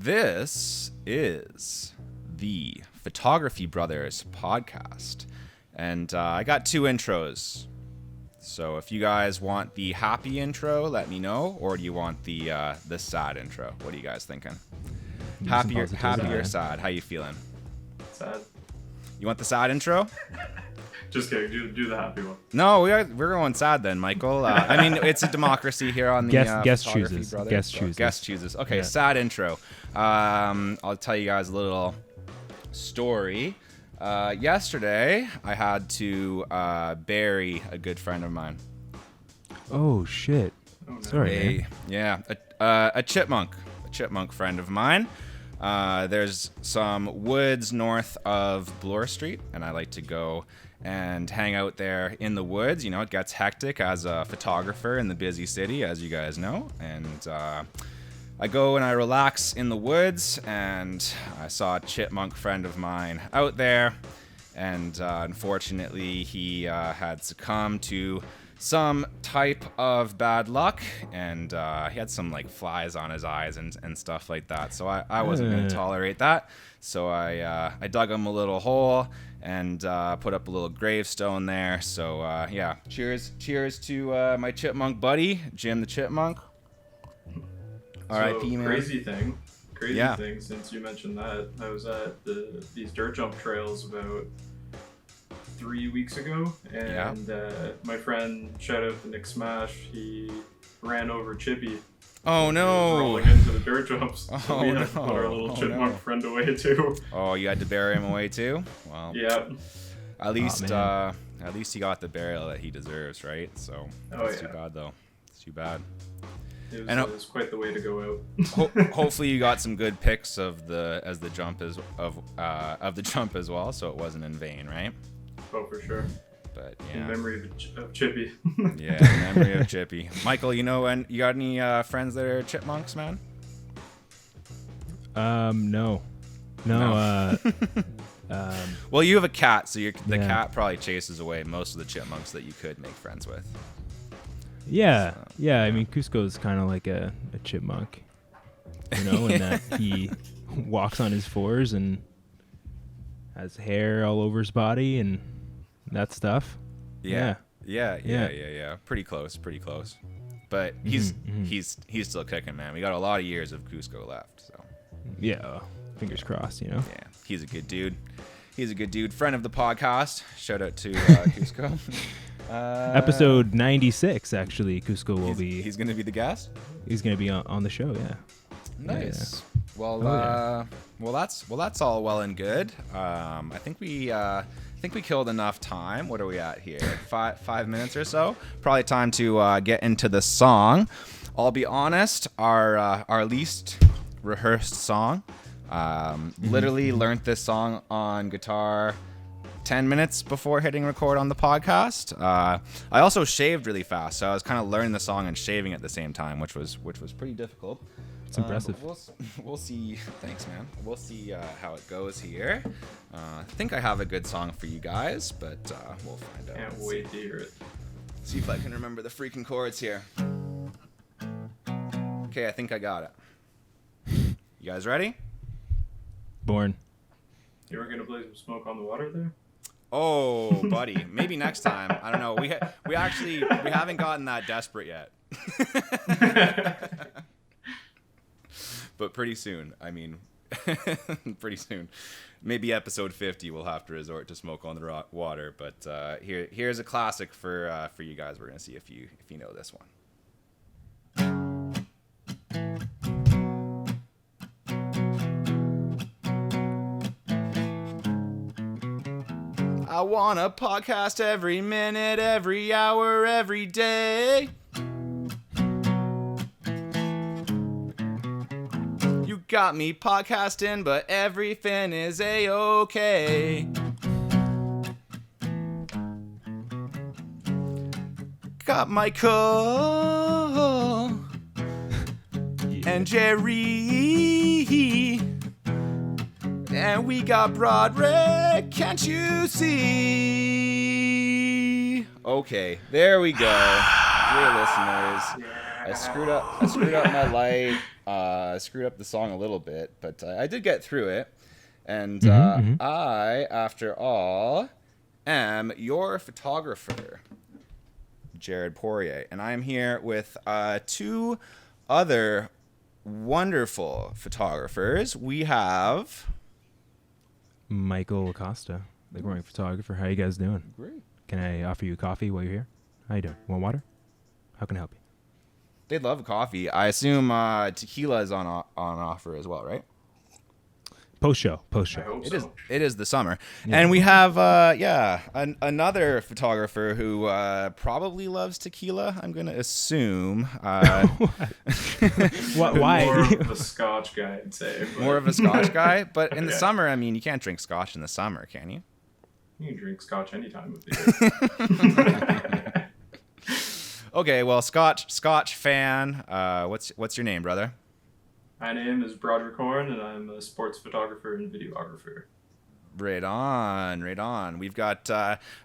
This is the Photography Brothers podcast, and I got two intros. So if you guys want the happy intro, let me know, or do you want the sad intro? What are you guys thinking? Happy or sad? How you feeling? Sad. You want the sad intro? Just kidding. Do the happy one. No, we're going sad then, Michael. I mean, it's a democracy here on the guest Photography chooses. Brothers. Guest chooses. Guest chooses. Okay, Yeah. sad intro. I'll tell you guys a little story. Yesterday, I had to bury a good friend of mine. Oh shit! Oh, no. Sorry, man. A chipmunk friend of mine. There's some woods north of Bloor Street, and I like to go and hang out there in the woods. You know, it gets hectic as a photographer in the busy city, as you guys know. And I go and I relax in the woods, and I saw a chipmunk friend of mine out there. And unfortunately, he had succumbed to some type of bad luck, and he had some like flies on his eyes and stuff like that. So I wasn't going to tolerate that. So I dug him a little hole and put up a little gravestone there. So yeah, cheers to my chipmunk buddy, Jim the Chipmunk. R.I.P. man. Crazy thing, since you mentioned that, I was at these dirt jump trails about 3 weeks ago, and my friend, shout out to Nick Smash, he ran over Chippy. Oh no! Rolling into the dirt jumps. So Oh, we had no. to put our little chipmunk no. friend away too. Oh, you had to bury him away too? Well, Yeah. at least man. he got the burial that he deserves, right? So it's too bad though. It's too bad. It And was quite the way to go out. Hopefully you got some good pics of the jump of the jump as well, so it wasn't in vain, right? Oh, for sure. But In yeah, memory of Chippy. yeah, memory of Chippy. Michael, you got any friends that are chipmunks, man? No. Well, you have a cat, so the Yeah. cat probably chases away most of the chipmunks that you could make friends with. Yeah. So, Yeah. I mean, Cusco's kind of like a chipmunk, you know, in that he walks on his fours and has hair all over his body and that stuff. Yeah. Pretty close. But he's still kicking, man. We got a lot of years of Cusco left, so. Yeah. Fingers crossed, you know. Yeah, he's a good dude. Friend of the podcast. Shout out to Cusco. Episode 96, actually, Cusco will be. He's gonna be the guest. He's gonna be on the show. Yeah. Nice. Well, Oh, that's all well and good. I think we killed enough time. What are we at here? 5 minutes or so. Probably time to get into the song. I'll be honest. Our least rehearsed song. Literally learned this song on guitar 10 minutes before hitting record on the podcast. I also shaved really fast, so I was kind of learning the song and shaving at the same time, which was pretty difficult. It's impressive. We'll see. Thanks, man. We'll see how it goes here. I think I have a good song for you guys, but we'll find out. Can't wait to hear it. See if I can remember the freaking chords here. Okay, I think I got it. You guys ready? Born. You were gonna play some Smoke on the Water there? Oh, buddy. Maybe next time. I don't know. We haven't gotten that desperate yet. But pretty soon. I mean, pretty soon. Maybe episode 50 we'll have to resort to Smoke on the Water. But here's a classic for you guys. We're gonna see if you know this one. I want a podcast every minute, every hour, every day. You got me podcasting, but everything is A-okay. Got Michael and Jerry. And we got Broderick, can't you see? Okay, there we go. Dear listeners, I screwed up my light. I screwed up the song a little bit, but I did get through it. And I, after all, am your photographer, Jared Poirier, and I'm here with two other wonderful photographers. We have Michael Acosta, the growing photographer. How you guys doing? Great. Can I offer you coffee while you're here? How you doing? Want water? How can I help you? They love coffee. I assume tequila is on offer as well, right? Post show. I hope so. It is the summer, Yeah. and we have another photographer who probably loves tequila. I'm gonna assume. Why? More of a Scotch guy, I'd say. But More of a Scotch guy, but in the Yeah. summer, I mean, you can't drink Scotch in the summer, can you? you can drink Scotch any time of the year. Okay, well, Scotch fan. What's your name, brother? My name is Broderick Horne, and I'm a sports photographer and videographer. Right on. We've got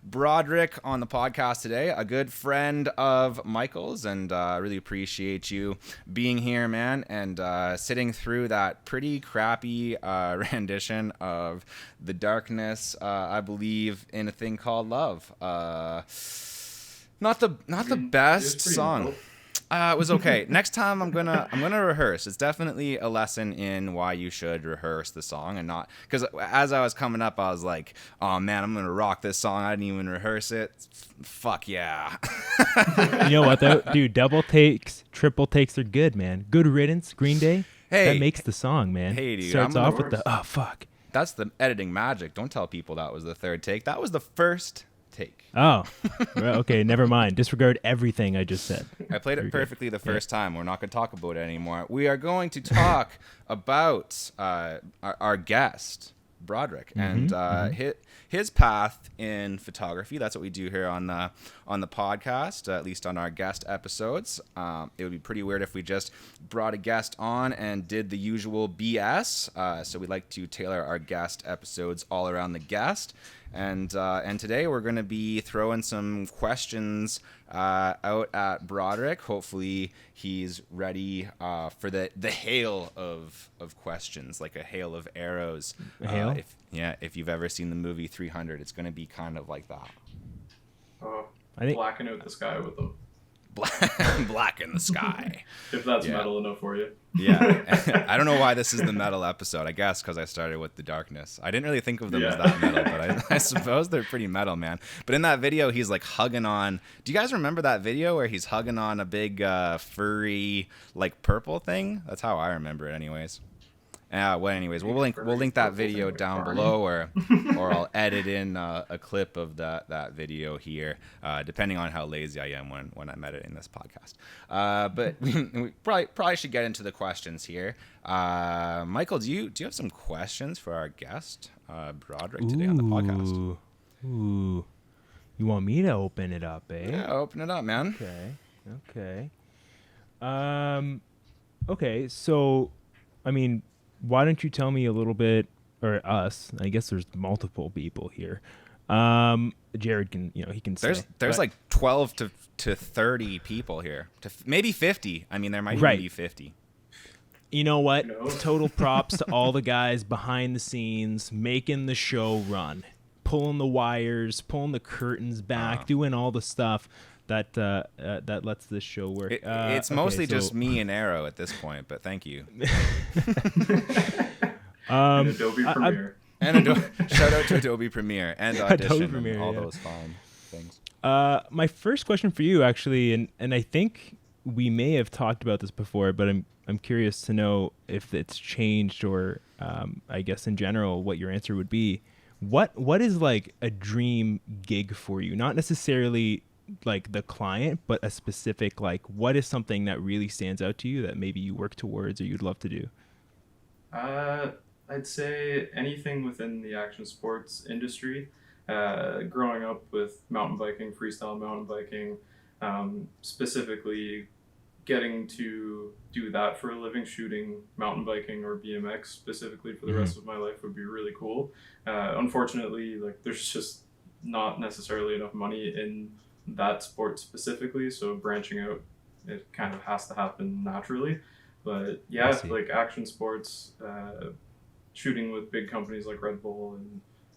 Broderick on the podcast today, a good friend of Michael's, and really appreciate you being here, man, and sitting through that pretty crappy rendition of The Darkness, I believe, in A Thing Called Love. Not the best song. Dope. It was okay. Next time I'm gonna rehearse. It's definitely a lesson in why you should rehearse the song and not, because as I was coming up, I was like, oh man, I'm gonna rock this song. I didn't even rehearse it. Fuck yeah. You know what though, dude? Double takes, triple takes are good, man. Good riddance, Green Day. Hey. That makes the song, man. Hey, dude, Starts I'm off the with the oh fuck. That's the editing magic. Don't tell people that was the third take. That was the first take. Oh, well, okay. Never mind. Disregard everything I just said. I played it Very good. perfectly the first time. We're not going to talk about it anymore. We are going to talk about our guest, Broderick, and his path in photography. That's what we do here on the podcast, at least on our guest episodes. It would be pretty weird if we just brought a guest on and did the usual BS. So we like to tailor our guest episodes all around the guest. And today we're going to be throwing some questions out at Broderick. Hopefully he's ready for the hail of questions, like a hail of arrows. A hail? If you've ever seen the movie 300, it's going to be kind of like that. Oh, I think- blacking out the sky with them. Black in the sky. If that's Yeah. metal enough for you. Yeah. I don't know why this is the metal episode. I guess because I started with The Darkness. I didn't really think of them as that metal, but I suppose they're pretty metal, man. But in that video, he's like hugging on. Do you guys remember that video where he's hugging on a big furry like purple thing? That's how I remember it, anyways. Anyways, we'll link that video down below, or I'll edit in a clip of that video here, depending on how lazy I am when I'm editing this podcast. But we probably should get into the questions here. Michael, do you have some questions for our guest, Broderick, today on the podcast? Ooh. You want me to open it up, eh? Yeah, open it up, man. Okay. Okay, so, I mean, why don't you tell me a little bit, or us? I guess there's multiple people here. Jared can, he can say. There's but- like 12 to 30 people here, to maybe 50. I mean, there might Right. even be 50. You know what? No. Total props to all the guys behind the scenes making the show run, pulling the wires, pulling the curtains back, doing all the stuff that lets this show work. It's mostly just me and Arrow at this point, but thank you. And Adobe Premiere. And shout out to Adobe Premiere and Audition, Premiere, and all yeah. those fine things. My first question for you, actually, and I think we may have talked about this before, but I'm curious to know if it's changed, or I guess in general what your answer would be. What is like a dream gig for you? Not necessarily like the client, but a specific, like, what is something that really stands out to you that maybe you work towards or you'd love to do? I'd say anything within the action sports industry. Growing up with mountain biking, freestyle mountain biking, specifically getting to do that for a living, shooting mountain biking or BMX specifically for the rest of my life would be really cool. Unfortunately, like, there's just not necessarily enough money in that sport specifically, so branching out it kind of has to happen naturally. But yeah, like action sports, shooting with big companies like Red Bull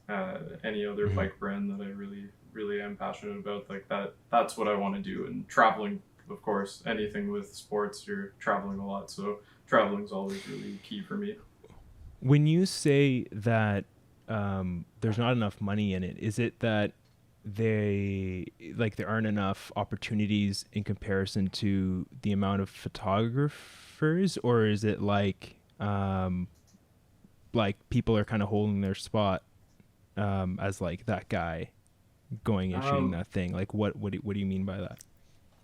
and any other bike brand that I really am passionate about, like that's what I want to do. And traveling, of course, anything with sports, you're traveling a lot, so traveling is always really key for me. When you say that there's not enough money in it, is it that there aren't enough opportunities in comparison to the amount of photographers, or is it like people are kind of holding their spot as like that guy going and shooting that thing? Like what do you mean by that?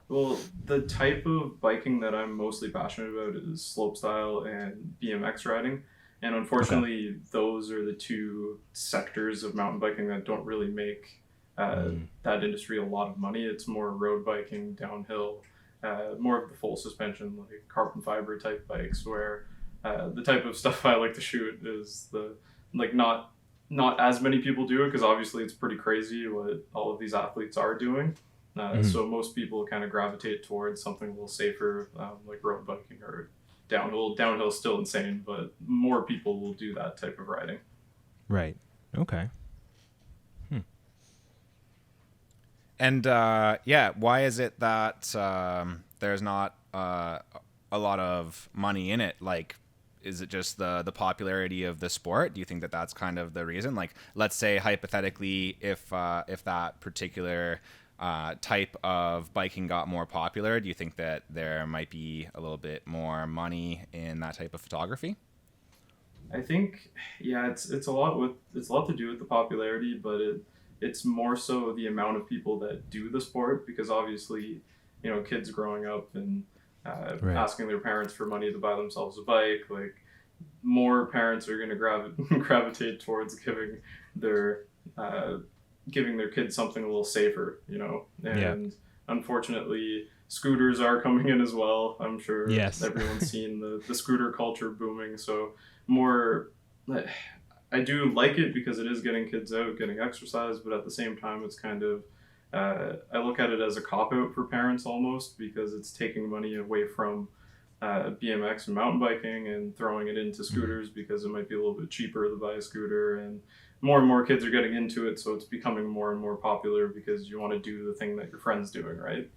Well, the type of biking that I'm mostly passionate about is slopestyle and BMX riding. And unfortunately, those are the two sectors of mountain biking that don't really make that industry a lot of money. It's more road biking, downhill, more of the full suspension, like carbon fiber type bikes, where the type of stuff I like to shoot is not as many people do it, because obviously it's pretty crazy what all of these athletes are doing. So most people kind of gravitate towards something a little safer, like road biking or downhill. Downhill is still insane, but more people will do that type of riding. Right. Okay. And why is it that there's not a lot of money in it? Like, is it just the popularity of the sport? Do you think that that's kind of the reason? Like, let's say hypothetically, if that particular type of biking got more popular, do you think that there might be a little bit more money in that type of photography? I think, it's a lot to do with the popularity, but it's more so the amount of people that do the sport, because obviously, kids growing up and asking their parents for money to buy themselves a bike, like more parents are going to gravitate towards giving their kids something a little safer, and unfortunately scooters are coming in as well. I'm sure everyone's seen the scooter culture booming, so more, I do like it because it is getting kids out, getting exercise, but at the same time it's kind of, I look at it as a cop-out for parents almost, because it's taking money away from BMX and mountain biking and throwing it into scooters, because it might be a little bit cheaper to buy a scooter, and more kids are getting into it, so it's becoming more and more popular because you want to do the thing that your friend's doing, right?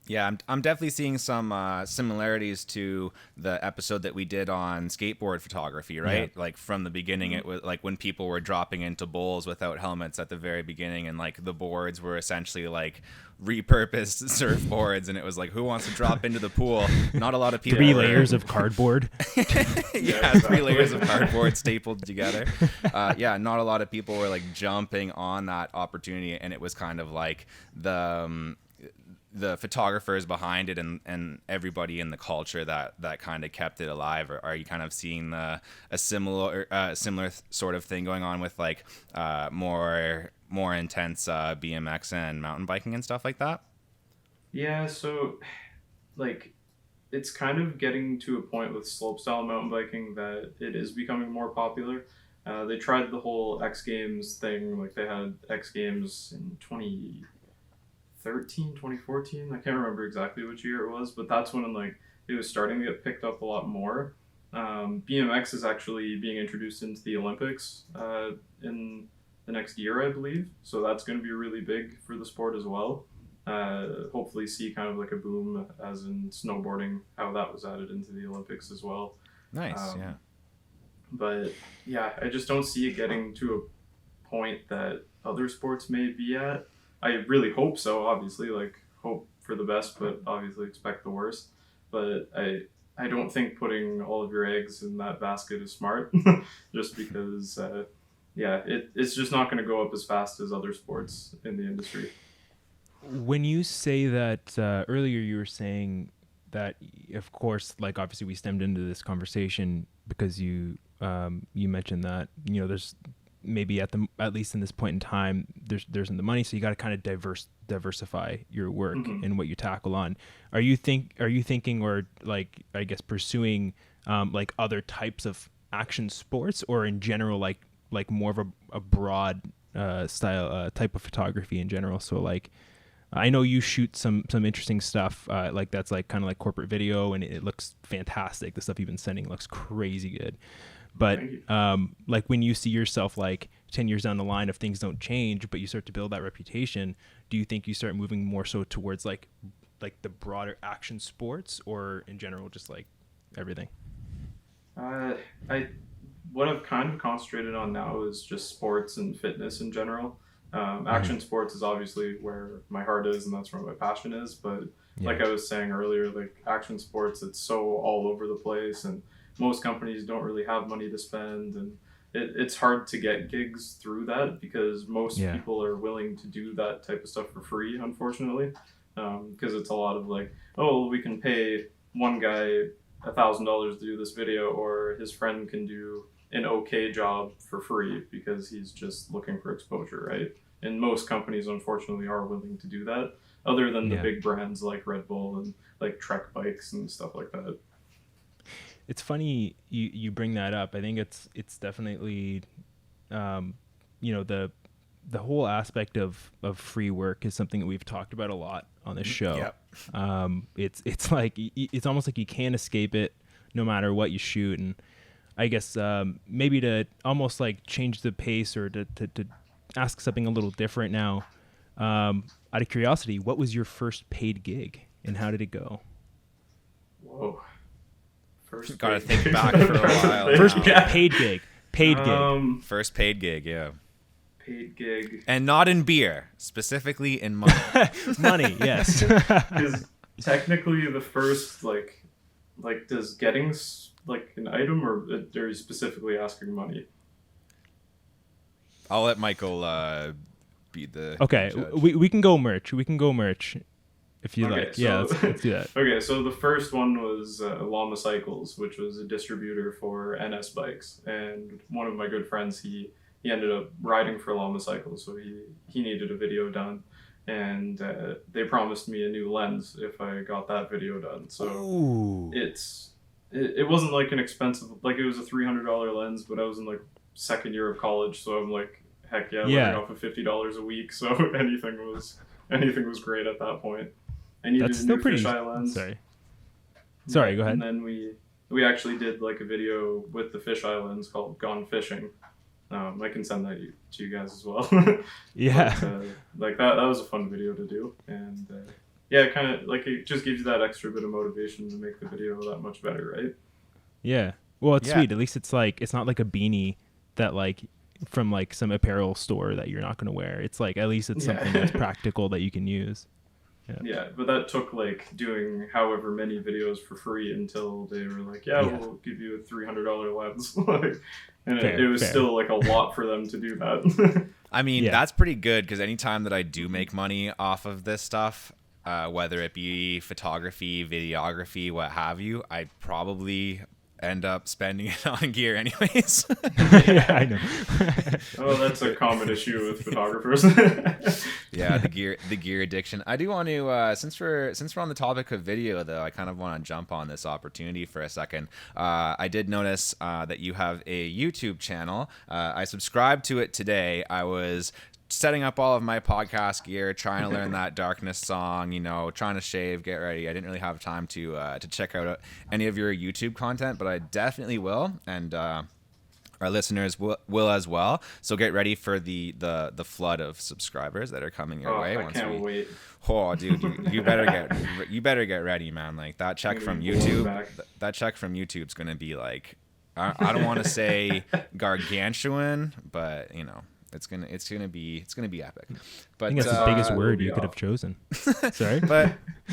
Yeah, I'm definitely seeing some similarities to the episode that we did on skateboard photography, right? Yeah. Like from the beginning, it was like when people were dropping into bowls without helmets at the very beginning, and like the boards were essentially like repurposed surfboards, and it was like, who wants to drop into the pool? Not a lot of people. 3 layers of cardboard. Yeah, 3 layers of cardboard stapled together. Not a lot of people were like jumping on that opportunity, and it was kind of like the photographers behind it and everybody in the culture that kind of kept it alive. Or are you kind of seeing a similar sort of thing going on with like more intense BMX and mountain biking and stuff like that? Yeah, so like it's kind of getting to a point with slopestyle mountain biking that it is becoming more popular. They tried the whole X Games thing, like they had X Games in 2014, I can't remember exactly which year it was, but that's when like it was starting to get picked up a lot more. BMX is actually being introduced into the Olympics in the next year, I believe, so that's going to be really big for the sport as well. Hopefully see kind of like a boom as in snowboarding, how that was added into the Olympics as well. Nice. But yeah, I just don't see it getting to a point that other sports may be at. I really hope so, obviously, like hope for the best, but obviously expect the worst. But I don't think putting all of your eggs in that basket is smart, just because, it's just not going to go up as fast as other sports in the industry. When you say that, earlier you were saying that, of course, like obviously we stemmed into this conversation because you mentioned that, there's maybe at least in this point in time, there isn't the money, so you got to kind of diversify your work and what you tackle on. Are you thinking or like I guess pursuing like other types of action sports, or in general like more of a broad style type of photography in general? So like I know you shoot some interesting stuff, like that's like kind of like corporate video, and it looks fantastic. The stuff you've been sending looks crazy good. But like when you see yourself like 10 years down the line, if things don't change, but you start to build that reputation, do you think you start moving more so towards like the broader action sports, or in general just like everything? What I've kind of concentrated on now is just sports and fitness in general. Action sports is obviously where my heart is, and that's where my passion is. But like I was saying earlier, like action sports, it's so all over the place, and most companies don't really have money to spend, and it's hard to get gigs through that because most people are willing to do that type of stuff for free, unfortunately, because it's a lot of like, oh, we can pay one guy $1,000 to do this video, or his friend can do an okay job for free because he's just looking for exposure, right? And most companies, unfortunately, are willing to do that, other than the big brands like Red Bull and like Trek bikes and stuff like that. It's funny you bring that up. I think it's definitely, the whole aspect of free work is something that we've talked about a lot on this show. Yep. It's like it's almost like you can't escape it no matter what you shoot. And I guess maybe to almost like change the pace, or to ask something a little different now, out of curiosity, what was your first paid gig and how did it go? Whoa. Gotta think back for a while. First paid gig. First paid gig, yeah. Paid gig. And not in beer, specifically in money. Money, yes. Because technically the first, like does getting like an item, or are you specifically asking money? I'll let Michael be the Okay, judge. we can go merch. We can go merch if you like. Yeah, let's do that. Okay, so the first one was Llama Cycles, which was a distributor for NS bikes, and one of my good friends, he ended up riding for Llama Cycles, so he needed a video done, and they promised me a new lens if I got that video done. So it wasn't like an expensive, like it was a $300 lens, but I was in like second year of college, so I'm like, heck yeah, living off of $50 a week, so anything was great at that point. I needed a new fisheye lens. Sorry, go ahead. And then we actually did like a video with the fisheye lens called Gone Fishing. I can send that to you guys as well. Yeah. But, like that was a fun video to do, and kind of like it just gives you that extra bit of motivation to make the video that much better, right? Yeah. Well, it's sweet. At least it's like it's not like a beanie that like from like some apparel store that you're not going to wear. It's like at least it's something that's practical that you can use. Yeah, but that took like doing however many videos for free until they were like, we'll give you a $300 lens. And it was still like a lot for them to do that. I mean, that's pretty good, because anytime that I do make money off of this stuff, whether it be photography, videography, what have you, I probably end up spending it on gear anyways. Yeah, I know. Oh, that's a common issue with photographers. Yeah, the gear addiction. I do want to since we're on the topic of video, though, I kind of want to jump on this opportunity for a second. I did notice that you have a YouTube channel. I subscribed to it today. I was setting up all of my podcast gear, trying to learn that Darkness song, trying to shave, get ready. I didn't really have time to check out any of your YouTube content, but I definitely will, and our listeners will as well. So get ready for the flood of subscribers that are coming your way. I can't wait. Oh, dude, you better get ready, man. Like that check from YouTube. That check from YouTube's gonna be like, I don't want to say gargantuan, but It's gonna be epic. But I think that's the biggest word you could have chosen. Sorry, but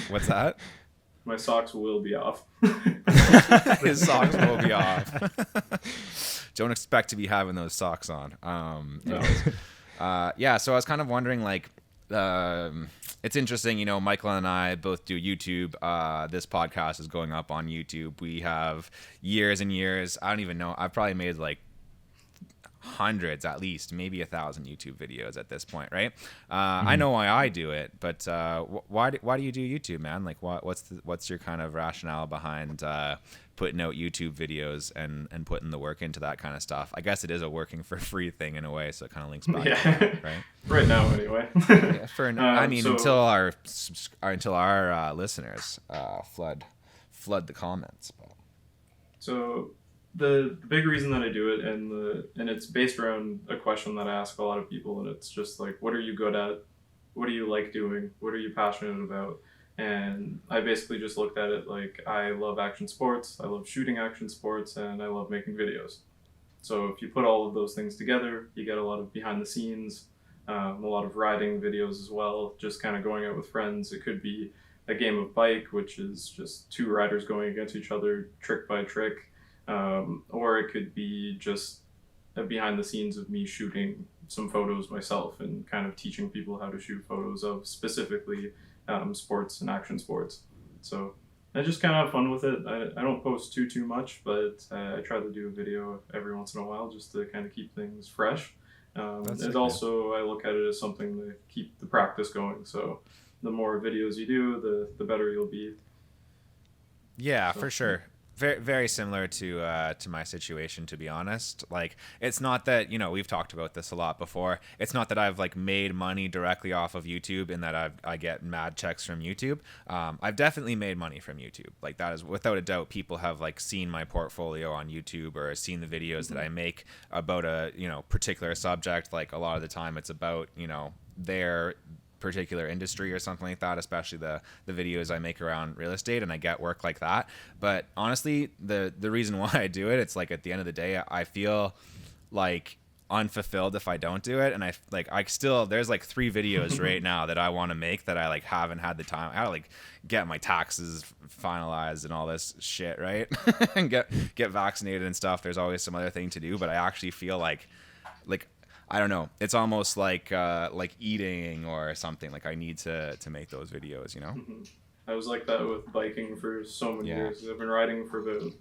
what's that? My socks will be off. His socks will be off. Don't expect to be having those socks on. Yeah. So I was kind of wondering, like, it's interesting. Michael and I both do YouTube. This podcast is going up on YouTube. We have years and years. I don't even know. I've probably made like hundreds, at least, maybe 1,000 YouTube videos at this point, right? I know why I do it, but why do you do YouTube, man? Like, what's your kind of rationale behind putting out YouTube videos and putting the work into that kind of stuff? I guess it is a working for free thing in a way, so it kind of links back, right? Right now, anyway. I mean, until our listeners flood the comments. But. So the big reason that I do it, and it's based around a question that I ask a lot of people, and it's just like, what are you good at? What do you like doing? What are you passionate about? And I basically just looked at it like, I love action sports, I love shooting action sports, and I love making videos. So if you put all of those things together, you get a lot of behind the scenes, a lot of riding videos as well, just kind of going out with friends. It could be a game of bike, which is just two riders going against each other, trick by trick, or it could be just a behind the scenes of me shooting some photos myself and kind of teaching people how to shoot photos of specifically sports and action sports. So I just kind of have fun with it. I don't post too much, but I try to do a video every once in a while just to kind of keep things fresh. And also I look at it as something to keep the practice going. So the more videos you do, the better you'll be. Yeah, for sure. Very, very similar to my situation, to be honest. Like, it's not that, we've talked about this a lot before. It's not that I've like made money directly off of YouTube and that I get mad checks from YouTube. I've definitely made money from YouTube. Like, that is without a doubt. People have like seen my portfolio on YouTube or seen the videos that I make about a particular subject. Like, a lot of the time it's about their particular industry or something like that, especially the videos I make around real estate, and I get work like that. But honestly, the reason why I do it, it's like at the end of the day, I feel like unfulfilled if I don't do it. And I still, there's like 3 videos right now that I want to make that I like haven't had the time. I gotta like get my taxes finalized and all this shit, right? And get vaccinated and stuff. There's always some other thing to do, but I actually feel like I don't know. It's almost like eating or something. Like, I need to make those videos, Mm-hmm. I was like that with biking for so many years. I've been riding for about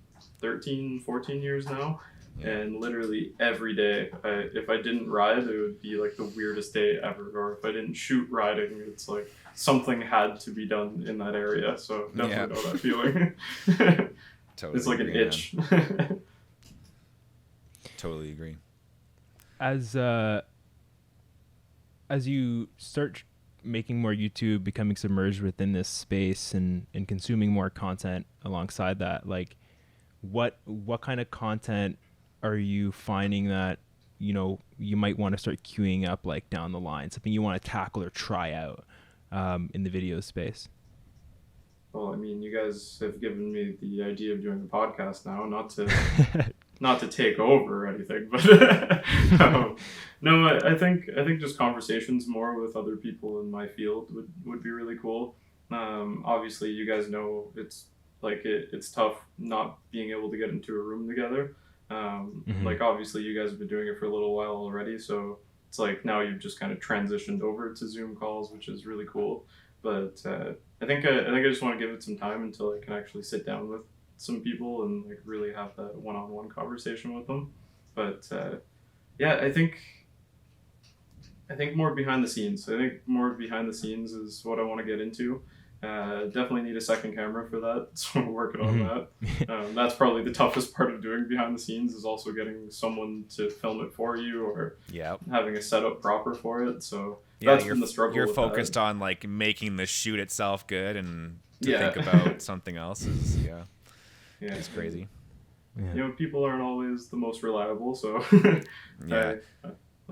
13, 14 years now. Yeah. And literally every day, if I didn't ride, it would be like the weirdest day ever. Or if I didn't shoot riding, it's like something had to be done in that area. So definitely know that feeling. Totally. It's like an itch. Totally agree. As you start making more YouTube, becoming submerged within this space and consuming more content alongside that, like what kind of content are you finding that you might want to start queuing up like down the line, something you want to tackle or try out in the video space? Well, I mean, you guys have given me the idea of doing a podcast now, not to take over or anything, but no, I think just conversations more with other people in my field would be really cool. Obviously, you guys know it's like it's tough not being able to get into a room together. Like, obviously, you guys have been doing it for a little while already, so it's like now you've just kind of transitioned over to Zoom calls, which is really cool. But I think I just want to give it some time until I can actually sit down with some people and like really have that one-on-one conversation with them. But I think more behind the scenes. I think more behind the scenes is what I want to get into. Definitely need a second camera for that, so we're working on that. That's probably the toughest part of doing behind the scenes, is also getting someone to film it for you or having a setup proper for it. So that's been the struggle. You're focused on like making the shoot itself good, and to think about something else is it's crazy. Yeah. People aren't always the most reliable, so I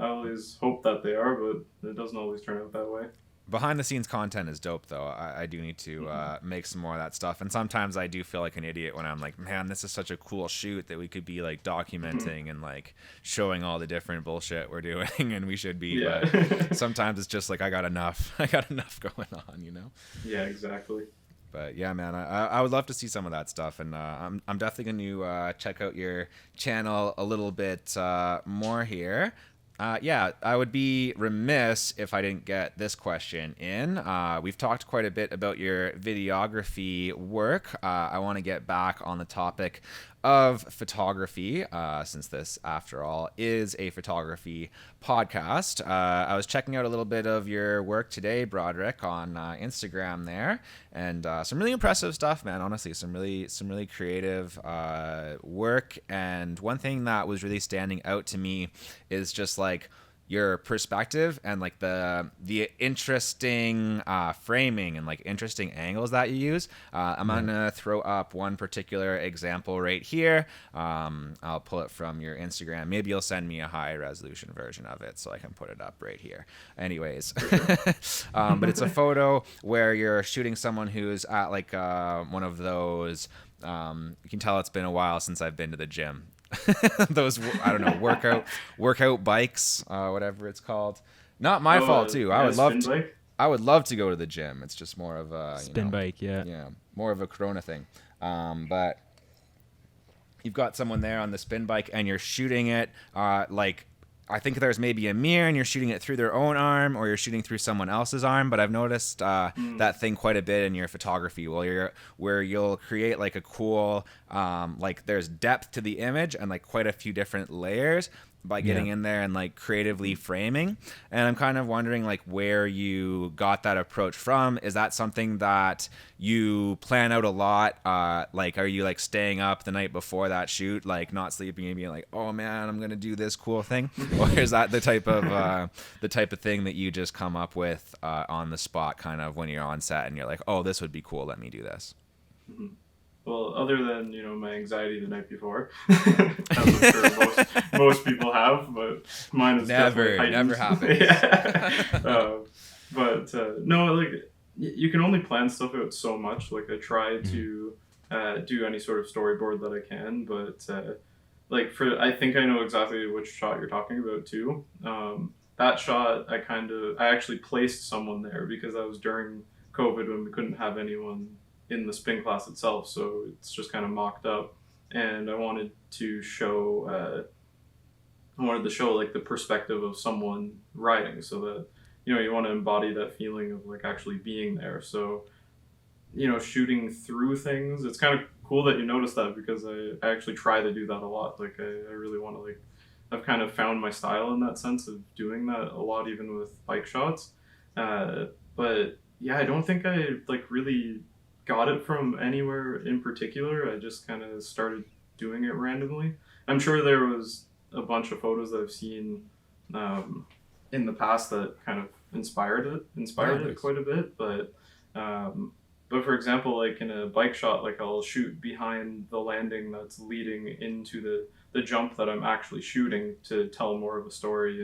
always hope that they are, but it doesn't always turn out that way. Behind the scenes content is dope, though. I do need to make some more of that stuff. And sometimes I do feel like an idiot when I'm like, man, this is such a cool shoot that we could be like documenting and like showing all the different bullshit we're doing, and we should be. Yeah. But sometimes it's just like I got enough going on, Yeah, exactly. But yeah, man, I would love to see some of that stuff, and I'm definitely going to check out your channel a little bit more here. I would be remiss if I didn't get this question in. We've talked quite a bit about your videography work. I want to get back on the topic of photography, since this, after all, is a photography podcast. I was checking out a little bit of your work today, Broderick, on Instagram there, and some really impressive stuff, man. Honestly, some really creative work. And one thing that was really standing out to me is just like your perspective and like the interesting framing and like interesting angles that you use. I'm gonna throw up one particular example right here. I'll pull it from your Instagram. Maybe you'll send me a high resolution version of it so I can put it up right here. Anyways, but it's a photo where you're shooting someone who's at like one of those. You can tell it's been a while since I've been to the gym. Those, I don't know, workout bikes, whatever it's called. Not my fault too. I would love to go to the gym. It's just more of a spin bike, yeah, more of a Corona thing. But you've got someone there on the spin bike and you're shooting it like, I think there's maybe a mirror and you're shooting it through their own arm or you're shooting through someone else's arm. But I've noticed that thing quite a bit in your photography where you'll create like a cool, like there's depth to the image and like quite a few different layers by getting in there and like creatively framing. And I'm kind of wondering like where you got that approach from. Is that something that you plan out a lot? Like, are you like staying up the night before that shoot, like not sleeping and being like, oh man, I'm going to do this cool thing? Or is that the type of thing that you just come up with on the spot kind of when you're on set and you're like, oh, this would be cool. Let me do this. Mm-hmm. Well, other than, my anxiety the night before, as I'm sure most people have, but mine is never happens. Yeah. No, like you can only plan stuff out so much. Like I try to do any sort of storyboard that I can, but I think I know exactly which shot you're talking about too. That shot, I actually placed someone there because that was during COVID when we couldn't have anyone in the spin class itself, so it's just kind of mocked up, and I wanted to show like the perspective of someone riding, so that you want to embody that feeling of like actually being there. So shooting through things, it's kind of cool that you noticed that, because I actually try to do that a lot. Like I really want to, like, I've kind of found my style in that sense of doing that a lot, even with bike shots. But yeah, I don't think I like really got it from anywhere in particular. I just kind of started doing it randomly. I'm sure there was a bunch of photos that I've seen in the past that kind of inspired it quite a bit. But for example, like in a bike shot, like I'll shoot behind the landing that's leading into the jump that I'm actually shooting to tell more of a story,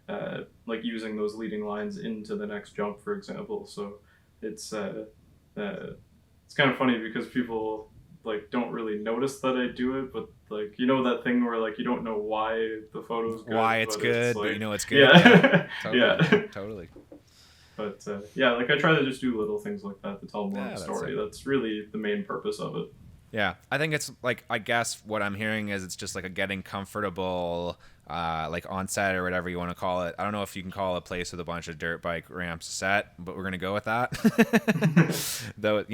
and like using those leading lines into the next jump, for example. So it's kind of funny because people like don't really notice that I do it, but like that thing where like you don't know why the photo's good, why it's good, like, but it's good. Yeah, totally. Totally. But like I try to just do little things like that to tell more of the story. That's really the main purpose of it. Yeah, I think it's like, I guess what I'm hearing is it's just like a getting comfortable, like on set or whatever you want to call it. I don't know if you can call a place with a bunch of dirt bike ramps set, but we're gonna go with that. Though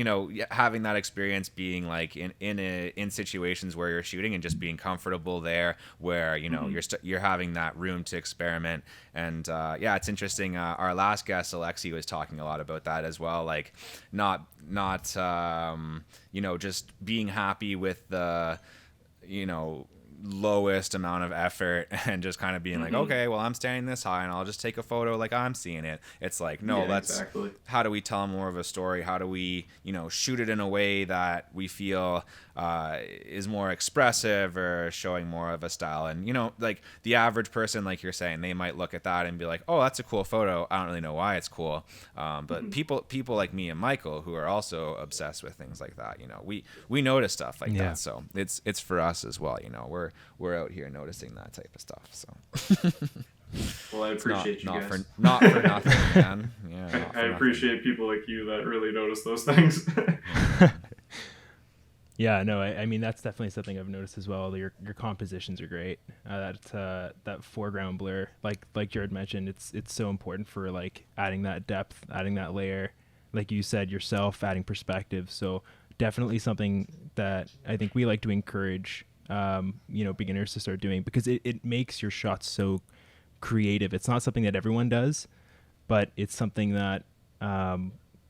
having that experience, being like in situations where you're shooting and just being comfortable there, where you're having that room to experiment. And it's interesting. Our last guest, Alexi, was talking a lot about that as well. Like not just being happy with the lowest amount of effort and just kind of being like, okay, well, I'm standing this high and I'll just take a photo like I'm seeing it. It's like, no, exactly. How do we tell more of a story? How do we, shoot it in a way that we feel is more expressive or showing more of a style? And, like the average person, like you're saying, they might look at that and be like, oh, that's a cool photo. I don't really know why it's cool. But people like me and Michael, who are also obsessed with things like that, we notice stuff like that. So it's for us as well. We're out here noticing that type of stuff. So well, I appreciate you guys. Not for nothing, man. Yeah, I appreciate people like you that really notice those things. Yeah, no, I mean that's definitely something I've noticed as well. Your compositions are great. That foreground blur, like Jared mentioned, it's so important for like adding that depth, adding that layer. Like you said yourself, adding perspective. So definitely something that I think we like to encourage, beginners to start doing, because it makes your shots so creative. It's not something that everyone does, but it's something that,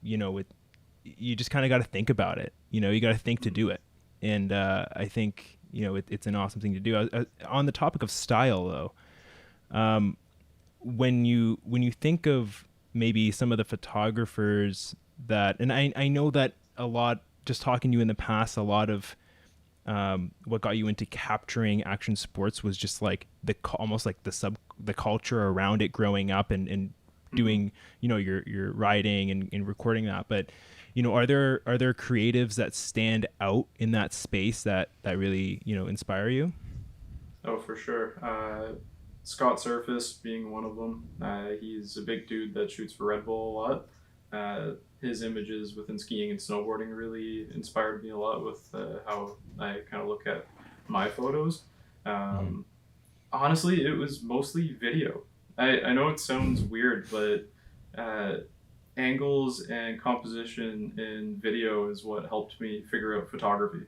you just kind of got to think about it. You got to think to do it. And I think, it's an awesome thing to do. On the topic of style, though, when you think of maybe some of the photographers that, and I know that a lot, just talking to you in the past, a lot of what got you into capturing action sports was just like almost like the culture around it growing up and doing, your writing and recording that. But, are there creatives that stand out in that space that really, inspire you? Oh, for sure. Scott Surface being one of them. He's a big dude that shoots for Red Bull a lot. His images within skiing and snowboarding really inspired me a lot with how I kind of look at my photos. Honestly, it was mostly video. I know it sounds weird, but angles and composition in video is what helped me figure out photography,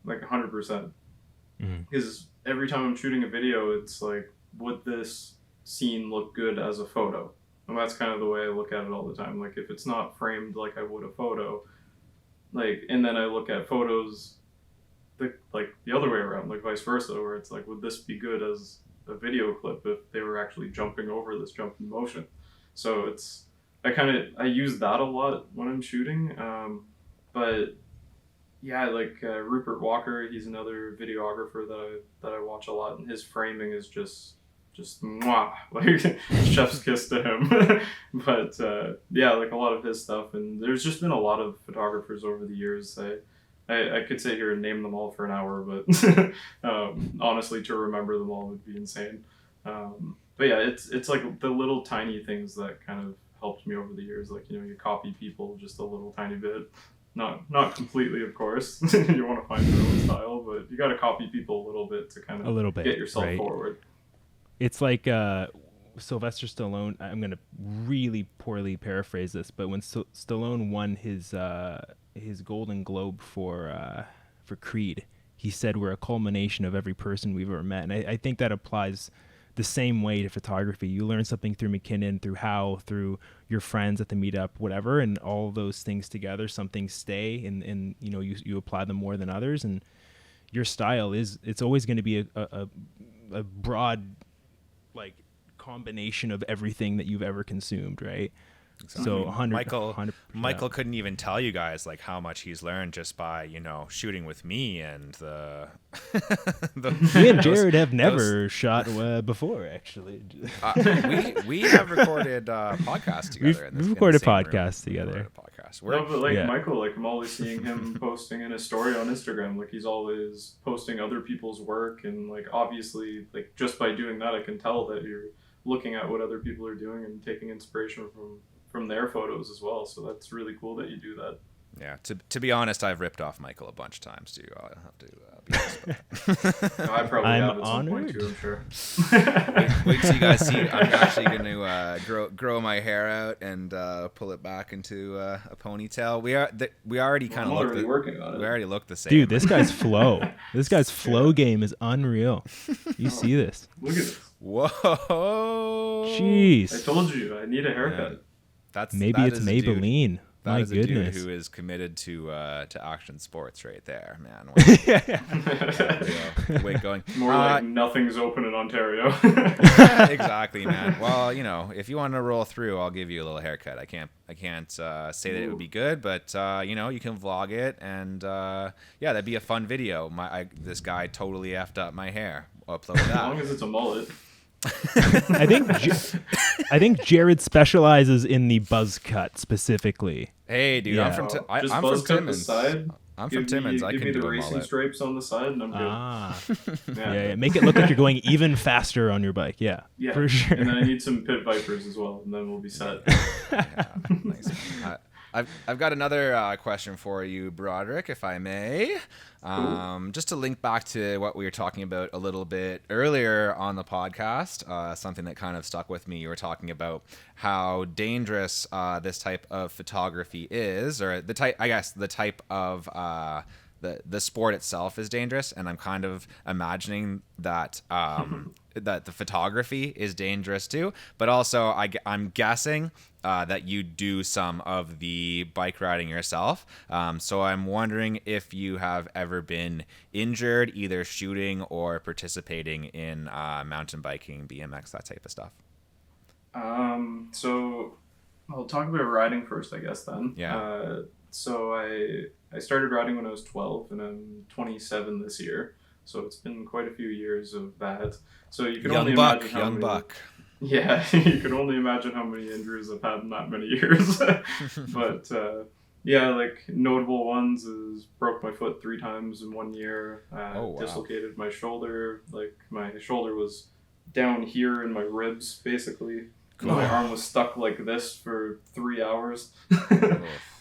like 100%. Because every time I'm shooting a video, it's like, would this scene look good as a photo? And that's kind of the way I look at it all the time. Like, if it's not framed like I would a photo, and then I look at photos the other way around, like vice versa, where it's like, would this be good as a video clip if they were actually jumping over this jump in motion? So I use that a lot when I'm shooting. But yeah, Rupert Walker, he's another videographer that I watch a lot, and his framing is just mwah, like chef's kiss to him. But a lot of his stuff, and there's just been a lot of photographers over the years. I could sit here and name them all for an hour, but honestly, to remember them all would be insane. But yeah, it's like the little tiny things that kind of helped me over the years. Like, you copy people just a little tiny bit. Not completely, of course. You want to find your own style, but you got to copy people a little bit to kind of get yourself forward. It's like Sylvester Stallone. I'm going to really poorly paraphrase this, but when Stallone won his Golden Globe for Creed, he said, "We're a culmination of every person we've ever met." And I think that applies the same way to photography. You learn something through McKinnon, through your friends at the meetup, whatever, and all those things together, some things stay, and you apply them more than others. And your style it's always going to be a broad, like, combination of everything that you've ever consumed, right? Exactly. So 100%. Michael couldn't even tell you guys like how much he's learned just by shooting with me and me and Jared have never shot before, actually. We have recorded podcasts together. We've recorded podcasts together. Michael, I'm always seeing him posting in a story on Instagram. Like, he's always posting other people's work, and obviously, just by doing that, I can tell that you're looking at what other people are doing and taking inspiration from their photos as well. So that's really cool that you do that. Yeah, to be honest, I've ripped off Michael a bunch of times too. I'll have to be honest. No, I probably have at some point too, I'm sure. Wait till you guys see. I'm actually going to grow my hair out and pull it back into a ponytail. We already kind of look. Working on it. We already look the same. Dude, this guy's flow. This guy's flow game is unreal. You see this? Look at this. Whoa! Jeez. I told you I need a haircut. Yeah. Maybe it's Maybelline. That My is a goodness. dude who is committed to action sports right there, man. Wait, going. More like nothing's open in Ontario. Exactly, man. Well, if you want to roll through, I'll give you a little haircut. I can't say that it would be good, but you can vlog it, and that'd be a fun video. This guy totally effed up my hair. Upload that. As long as it's a mullet. I think Jared specializes in the buzz cut specifically. Hey, dude, Yeah. I'm from buzz cut Timmins. the side. I'm from Timmins. I can give me do the a racing mullet. stripes on the side, and I'm good. Yeah. Make it look like you're going even faster on your bike. Yeah, for sure. And then I need some pit vipers as well, and then we'll be set. Nice. I've got another question for you, Broderick, if I may. Just to link back to what we were talking about a little bit earlier on the podcast, something that kind of stuck with me. You were talking about how dangerous this type of photography is, or the type of the sport itself is dangerous, and I'm kind of imagining that that the photography is dangerous too. But also, I'm guessing that you do some of the bike riding yourself. So I'm wondering if you have ever been injured, either shooting or participating in mountain biking, BMX, that type of stuff. So I'll talk about riding first, I guess, then. Yeah. So I started riding when I was 12, and I'm 27 this year. So it's been quite a few years of that. So you can only imagine how many... buck. Yeah, you can only imagine how many injuries I've had in that many years. But yeah, like notable ones is broke my foot 3 times in 1 year. Dislocated my shoulder. Like my shoulder was down here in my ribs, basically. Cool. My arm was stuck like this for 3 hours.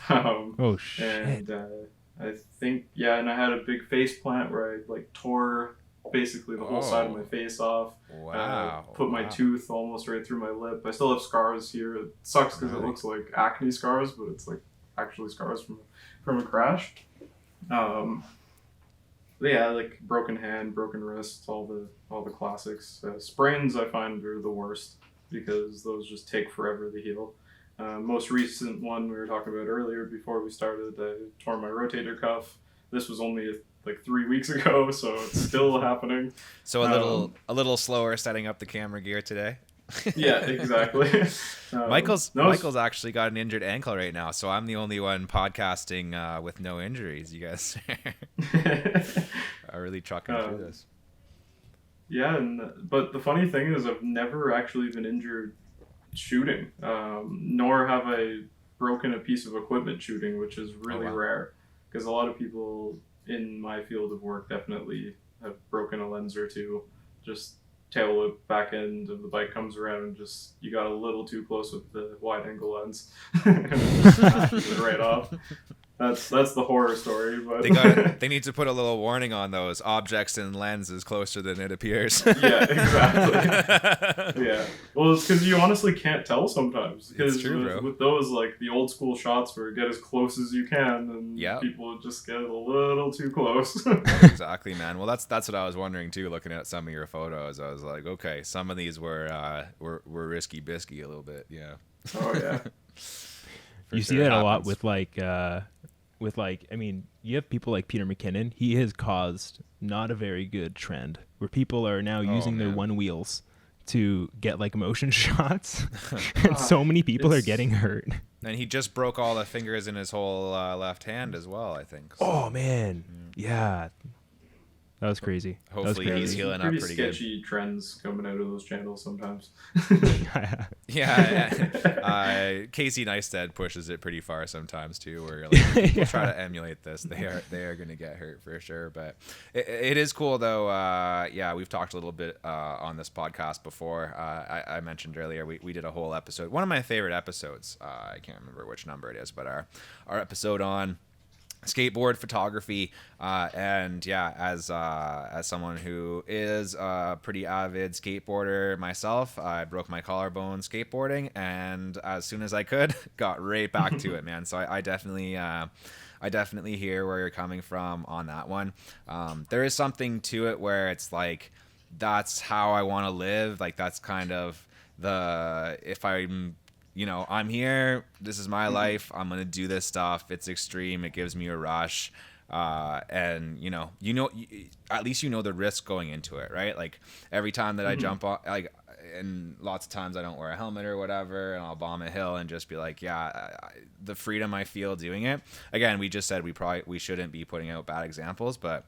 Oh shit! And I think and I had a big face plant where I like tore basically the whole side of my face off. Wow! Put my tooth almost right through my lip. I still have scars here. It sucks because it looks like acne scars, but it's like actually scars from a crash. Yeah, like broken hand, broken wrist, all the classics. Sprains I find are the worst because those just take forever to heal. Most recent one we were talking about earlier before we started, I tore my rotator cuff. This was only like 3 weeks ago, so it's still happening. So a little slower setting up the camera gear today. Yeah, exactly. Michael's actually got an injured ankle right now, so I'm the only one podcasting with no injuries. You guys are really trucking through this. Yeah, but the funny thing is I've never actually been injured shooting, nor have I broken a piece of equipment shooting, which is really rare, because a lot of people in my field of work definitely have broken a lens or two. Just tail whip back end of the bike comes around and just you got a little too close with the wide angle lens and it just smashes it right off. That's the horror story, but they need to put a little warning on those objects and lenses closer than it appears. Yeah, exactly. Yeah, well, it's because you honestly can't tell sometimes. Because with those, like the old school shots where you get as close as you can, and people just get a little too close. Exactly, man. Well, that's what I was wondering too. Looking at some of your photos, I was like, okay, some of these were risky bisky a little bit. Yeah. Oh yeah. You see that a lot with I mean, you have people like Peter McKinnon. He has caused not a very good trend where people are now using their one wheels to get like motion shots, and so many people are getting hurt. And he just broke all the fingers in his whole left hand as well, I think. So. Oh man, yeah. That was crazy. Hopefully he's healing up pretty good. Pretty sketchy trends coming out of those channels sometimes. Yeah. Casey Neistat pushes it pretty far sometimes too, where like, people try to emulate this. They are going to get hurt for sure. But it is cool though. We've talked a little bit on this podcast before. I mentioned earlier we did a whole episode. One of my favorite episodes. I can't remember which number it is, but our episode on skateboard photography, and as someone who is a pretty avid skateboarder myself, I broke my collarbone skateboarding, and as soon as I could, got right back to it, man. So I definitely hear where you're coming from on that one. There is something to it where it's like that's how I want to live. Like that's kind of if I'm I'm here, this is my life, I'm going to do this stuff, it's extreme, it gives me a rush, and at least the risk going into it, right? Like every time that I jump on, like, and lots of times I don't wear a helmet or whatever, and I'll bomb a hill and just be like, the freedom I feel doing it. Again, we just said we shouldn't be putting out bad examples, but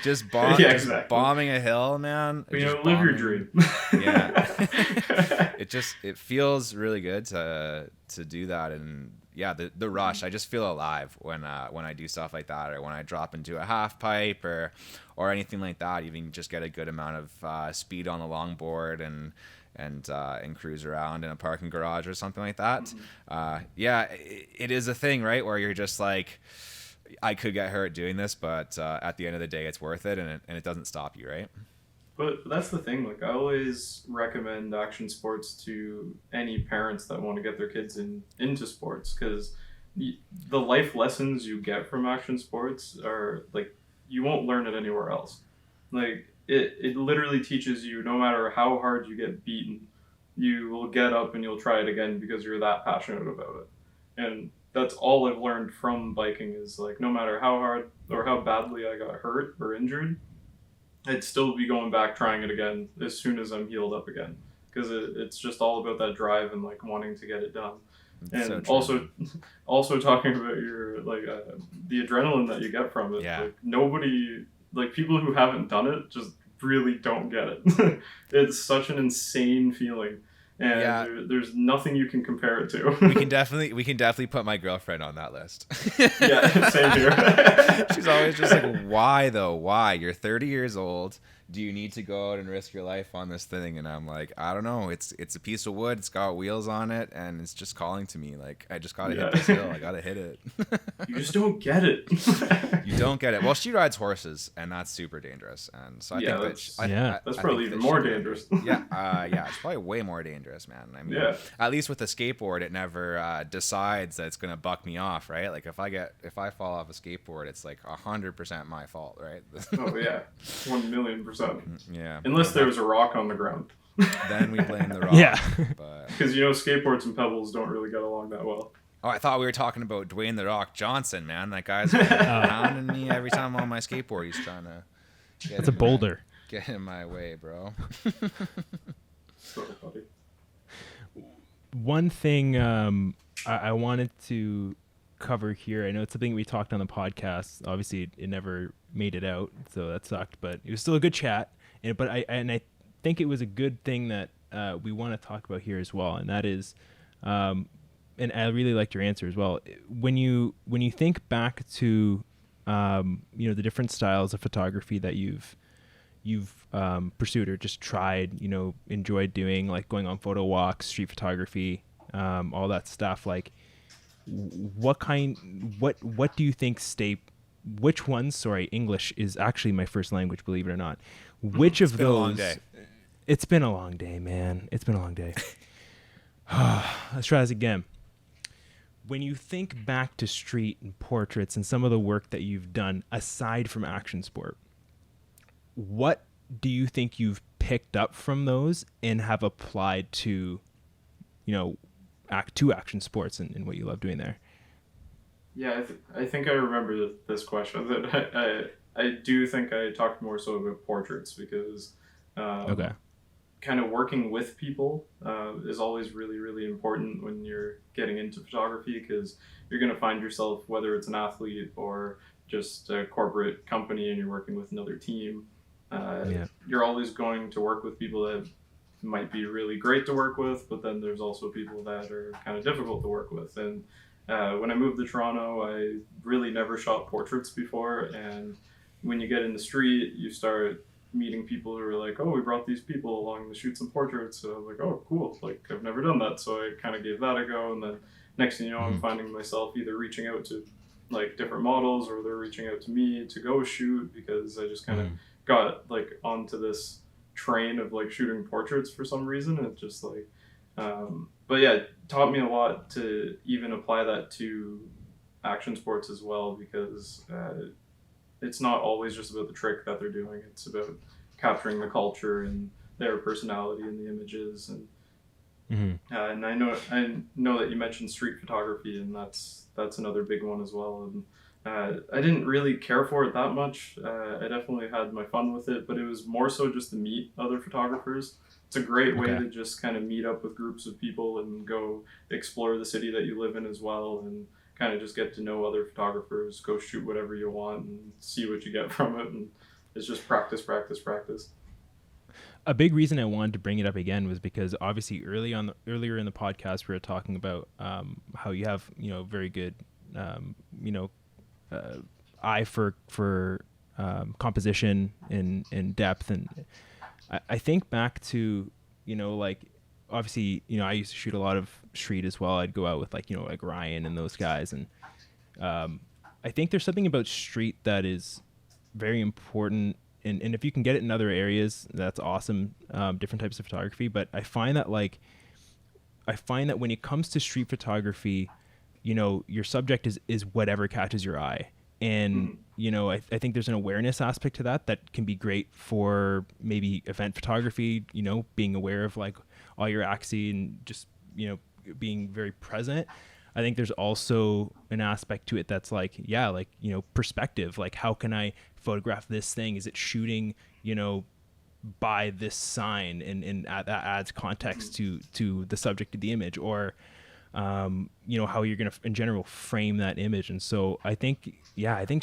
just bombing a hill, man. Live your dream. Yeah. It feels really good to do that, and the rush. I just feel alive when I do stuff like that, or when I drop into a half pipe or anything like that. Even just get a good amount of speed on the longboard, and and cruise around in a parking garage or something like that. Yeah, it is a thing, right? Where you're just like, I could get hurt doing this, but at the end of the day, it's worth it, and it doesn't stop you, right? But that's the thing. Like, I always recommend action sports to any parents that want to get their kids into sports, because the life lessons you get from action sports are like, you won't learn it anywhere else. Like, it literally teaches you, no matter how hard you get beaten, you will get up and you'll try it again because you're that passionate about it. And that's all I've learned from biking, is like, no matter how hard or how badly I got hurt or injured, I'd still be going back trying it again as soon as I'm healed up again, because it's just all about that drive and like wanting to get it done. And so also talking about your like the adrenaline that you get from it. Yeah. Like, nobody, like, people who haven't done it just really don't get it. It's such an insane feeling. And there's nothing you can compare it to. we can definitely put my girlfriend on that list. Yeah, same here. She's always just like, why though? Why? You're 30 years old. Do you need to go out and risk your life on this thing? And I'm like, I don't know. It's a piece of wood. It's got wheels on it, and it's just calling to me. Like, I just gotta hit this hill. I gotta hit it. You just don't get it. You don't get it. Well, she rides horses, and that's super dangerous. And so I think that's probably even more dangerous. Yeah, it's probably way more dangerous, man. I mean, at least with a skateboard, it never decides that it's gonna buck me off, right? Like, if I fall off a skateboard, it's like 100% my fault, right? Oh yeah, 1,000,000%. Yeah. Unless there was a rock on the ground. Then we blame the rock. Yeah. Because skateboards and pebbles don't really get along that well. Oh, I thought we were talking about Dwayne "The Rock" Johnson, man. That guy's pounding me every time I'm on my skateboard. He's trying to It's a boulder. Get in my way, bro. So funny. One thing I wanted to cover here, I know it's something we talked on the podcast. Obviously, it never made it out, so that sucked, but it was still a good chat. But I think it was a good thing that we want to talk about here as well, and that is, and I really liked your answer as well. When you think back to the different styles of photography that you've pursued or just tried, enjoyed doing, like going on photo walks, street photography, all that stuff, like what do you think which ones, sorry, English is actually my first language, believe it or not. Which of those? A long day. It's been a long day, man. It's been a long day. Let's try this again. When you think back to street and portraits and some of the work that you've done aside from action sport, what do you think you've picked up from those and have applied to, action sports and what you love doing there? Yeah, I think I remember this question. That I do think I talked more so about portraits, because kind of working with people is always really, really important when you're getting into photography, because you're going to find yourself, whether it's an athlete or just a corporate company and you're working with another team, you're always going to work with people that might be really great to work with, but then there's also people that are kind of difficult to work with. And when I moved to Toronto, I really never shot portraits before, and when you get in the street, you start meeting people who are like, oh, we brought these people along to shoot some portraits. So I was like, oh, cool. Like, I've never done that. So I kind of gave that a go. And then next thing you know, I'm finding myself either reaching out to like different models, or they're reaching out to me to go shoot, because I just kind of got like onto this train of like shooting portraits for some reason. It just like, but yeah, it taught me a lot to even apply that to action sports as well, because it's not always just about the trick that they're doing. It's about capturing the culture and their personality in the images. And and I know that you mentioned street photography, and that's another big one as well. And I didn't really care for it that much. I definitely had my fun with it, but it was more so just to meet other photographers. It's a great way to just kind of meet up with groups of people and go explore the city that you live in as well, and kind of just get to know other photographers, go shoot whatever you want and see what you get from it. And it's just practice. A big reason I wanted to bring it up again was because obviously earlier in the podcast, we were talking about how you have, very good, eye for composition and depth. And I think back to, you know, like obviously, you know, I used to shoot a lot of street as well. I'd go out with like, you know, like Ryan and those guys. And I think there's something about street that is very important. And if you can get it in other areas, that's awesome. Different types of photography. But I find that when it comes to street photography, you know, your subject is whatever catches your eye. And, you know, I think there's an awareness aspect to that can be great for maybe event photography, you know, being aware of like all your axes and just, you know, being very present. I think there's also an aspect to it that's like, yeah, like, you know, perspective, like how can I photograph this thing? Is it shooting, you know, by this sign and that adds context to the subject of the image, or, you know, how you're going to in general frame that image. And so I think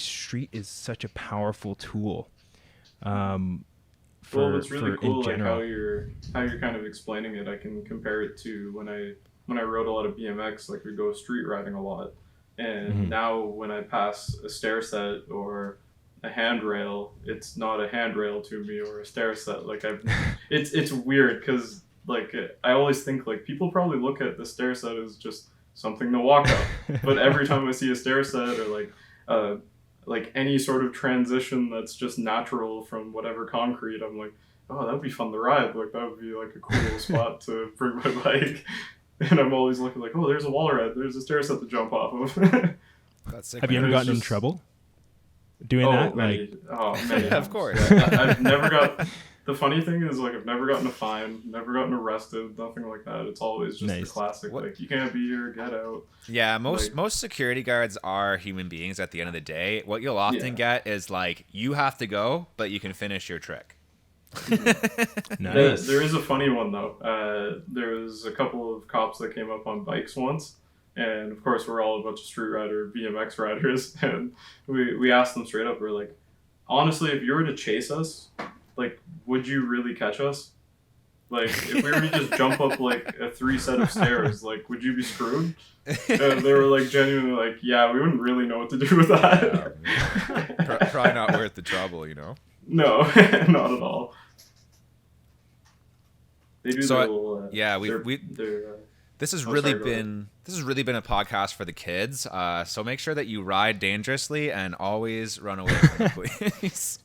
street is such a powerful tool. Well, it's really cool, like how you're kind of explaining it. I can compare it to when I rode a lot of BMX, like we go street riding a lot. And now when I pass a stair set or a handrail, it's not a handrail to me or a stair set. Like it's weird because like I always think like people probably look at the stair set as just something to walk up, but every time I see a stair set or like any sort of transition that's just natural from whatever concrete, I'm like, oh, that'd be fun to ride. Like that would be like a cool spot to bring my bike. And I'm always looking like, oh, there's a wall ride, there's a stair set to jump off of. That's sick. Have you ever gotten in trouble doing that? Many. Yeah, of course. I've never got. The funny thing is, like, I've never gotten a fine, never gotten arrested, nothing like that. It's always just the classic, like, you can't be here, get out. Yeah, most security guards are human beings at the end of the day. What you'll often get is, like, you have to go, but you can finish your trick. Nice. There is a funny one, though. There was a couple of cops that came up on bikes once, and, of course, we're all a bunch of street rider, BMX riders, and we asked them straight up, we're like, honestly, if you were to chase us, like, would you really catch us? Like, if we were to just jump up, like, a 3 set of stairs, like, would you be screwed? And they were, like, genuinely like, yeah, we wouldn't really know what to do with that. Probably not worth the trouble, you know? No, not at all. They do their little... This has really been a podcast for the kids. So make sure that you ride dangerously and always run away from the police.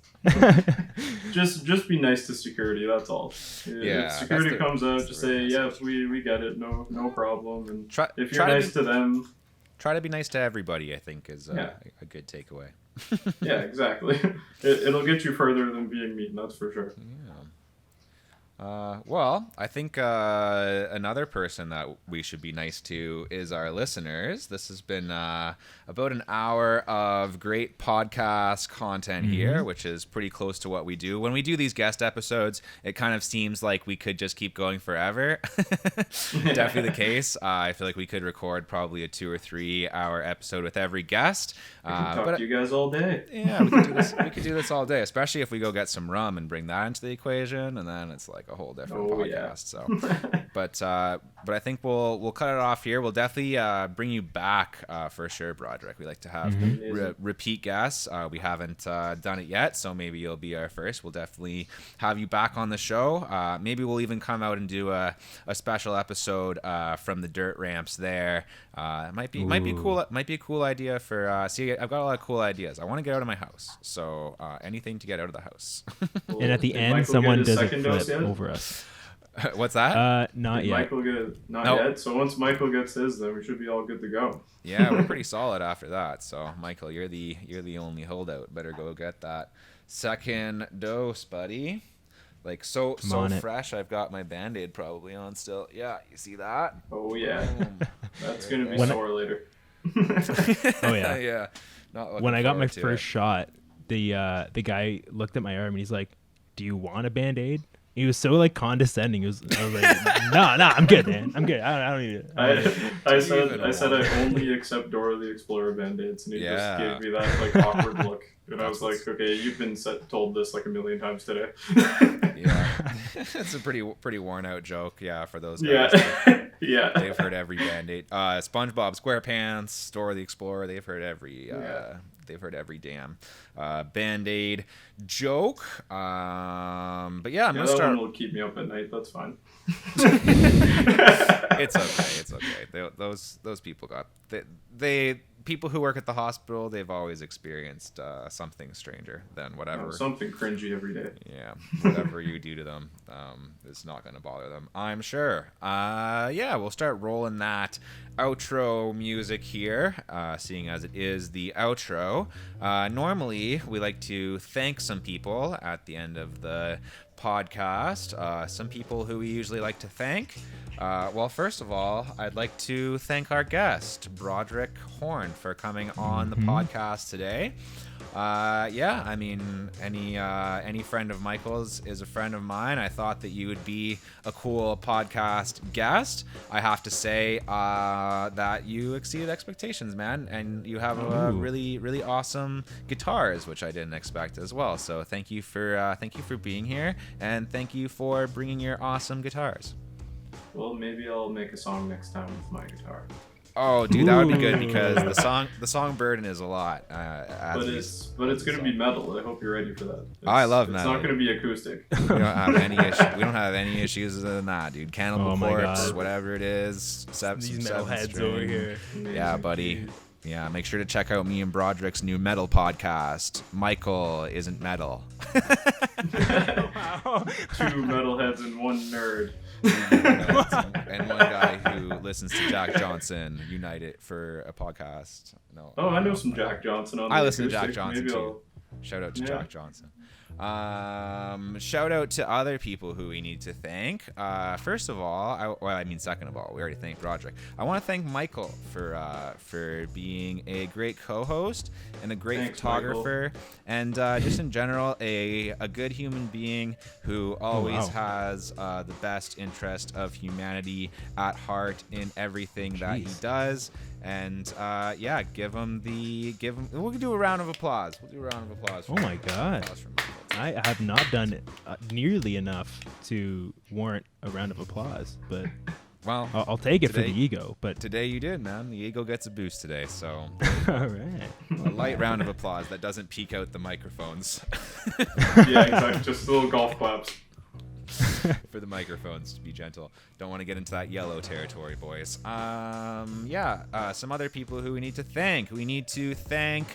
just be nice to security, that's all. Yeah, if security comes out, just say, yes, we get it, no problem. And if you're nice to them, try to be nice to everybody, I think is a good takeaway. Yeah, exactly. It'll get you further than being mean, that's for sure. Yeah. Well, I think another person that we should be nice to is our listeners. This has been about an hour of great podcast content here, which is pretty close to what we do. When we do these guest episodes, it kind of seems like we could just keep going forever. Definitely the case. I feel like we could record probably a 2 or 3 hour episode with every guest. I can talk to you guys all day. Yeah, we could do this all day, especially if we go get some rum and bring that into the equation, and then it's like a whole different podcast. Yeah. So, but I think we'll cut it off here. We'll definitely bring you back for sure, Broderick. We like to have repeat guests. We haven't done it yet, so maybe you'll be our first. We'll definitely have you back on the show. Maybe we'll even come out and do a special episode from the dirt ramps there. It might be cool. It might be a cool idea for. See, I've got a lot of cool ideas. I want to get out of my house, so anything to get out of the house. And at the end, someone does a flip over us. What's that? Not yet. Michael not yet. So once Michael gets his, then we should be all good to go. Yeah, we're pretty solid after that. So Michael, you're the only holdout. Better go get that second dose, buddy. Like so fresh. I've got my Band-Aid probably on still. Yeah, you see that? Oh yeah, that's gonna be sore later. Oh yeah. Yeah. When I got my first shot, the guy looked at my arm and he's like, "Do you want a Band-Aid?" He was so like condescending. I was like, "No, I'm good, man. I'm good. I don't need it." I said I only accept Dora the Explorer Band-Aids, and he just gave me that like awkward look, and I was like, "Okay, you've been told this like a million times today." Yeah, it's a pretty worn out joke. Yeah, for those guys. Yeah, they've heard every Band-Aid. SpongeBob SquarePants, Dora the Explorer. They've heard every They've heard every damn Band-Aid joke. But yeah, I'm gonna that start. one will keep me up at night. That's fine. It's okay. Those people got they people who work at the hospital. They've always experienced something stranger than whatever. Something cringy every day. Yeah, whatever you do to them, it's not going to bother them, I'm sure. Yeah, we'll start rolling that outro music here, seeing as it is the outro. Normally, we like to thank some people at the end of the podcast. Some people who we usually like to thank. Well, first of all, I'd like to thank our guest, Broderick Horne, for coming on the podcast today. Yeah, I mean, any friend of Michael's is a friend of mine. I thought that you would be a cool podcast guest. I have to say that you exceeded expectations, man, and you have really, really awesome guitars, which I didn't expect as well. So thank you for being here, and thank you for bringing your awesome guitars. Well, maybe I'll make a song next time with my guitar. Oh, dude, that would be good because the song burden is a lot. But it's gonna be metal. I hope you're ready for that. I love metal. It's not gonna be acoustic. We don't have any issues. We don't have any issues than that, dude. Cannibal Corpse, whatever it is. These metalheads over here. Amazing. Yeah, buddy. Yeah, make sure to check out me and Broderick's new metal podcast. Michael isn't metal. Wow. Two metalheads and one nerd. And one guy who listens to Jack Johnson united for a podcast. No. Oh, I know some Jack Johnson on the I listen to acoustic. Jack Johnson Maybe too. Shout out to Jack Johnson. Shout out to other people who we need to thank. First of all, second of all, we already thanked Broderick. I want to thank Michael for being a great co-host and a great photographer, and just in general a good human being who always has the best interest of humanity at heart in everything that he does. And yeah, we'll do a round of applause. Oh my God. I have not done nearly enough to warrant a round of applause, but well, I'll take it for the ego. But today you did, man. The ego gets a boost today, so all right. A light round of applause that doesn't peek out the microphones. Yeah, exactly. Just little golf claps. For the microphones, to be gentle. Don't want to get into that yellow territory, boys. Some other people who we need to thank. We need to thank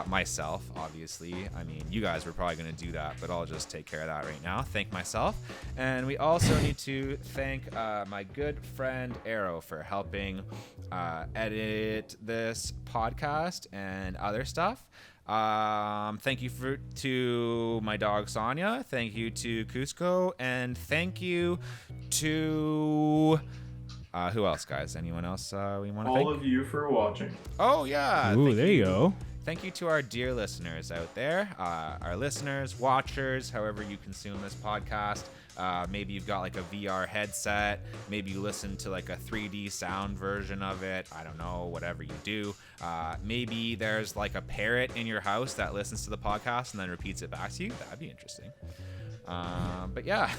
myself, obviously. I mean, you guys were probably going to do that, but I'll just take care of that right now. Thank myself. And we also need to thank my good friend Arrow for helping edit this podcast and other stuff. Thank you to my dog Sonia. Thank you to Cusco, and thank you to who else, guys? Anyone else we want to thank? All of you for watching. Oh yeah. Ooh, there you go. Thank you to our dear listeners out there, our listeners, watchers, however you consume this podcast. Maybe you've got like a VR headset. Maybe you listen to like a 3D sound version of it. I don't know, whatever you do. Maybe there's like a parrot in your house that listens to the podcast and then repeats it back to you. That'd be interesting. But yeah.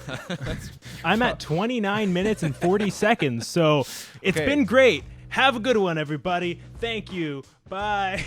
I'm at 29 minutes and 40 seconds, so it's been great. Have a good one, everybody. Thank you. Bye.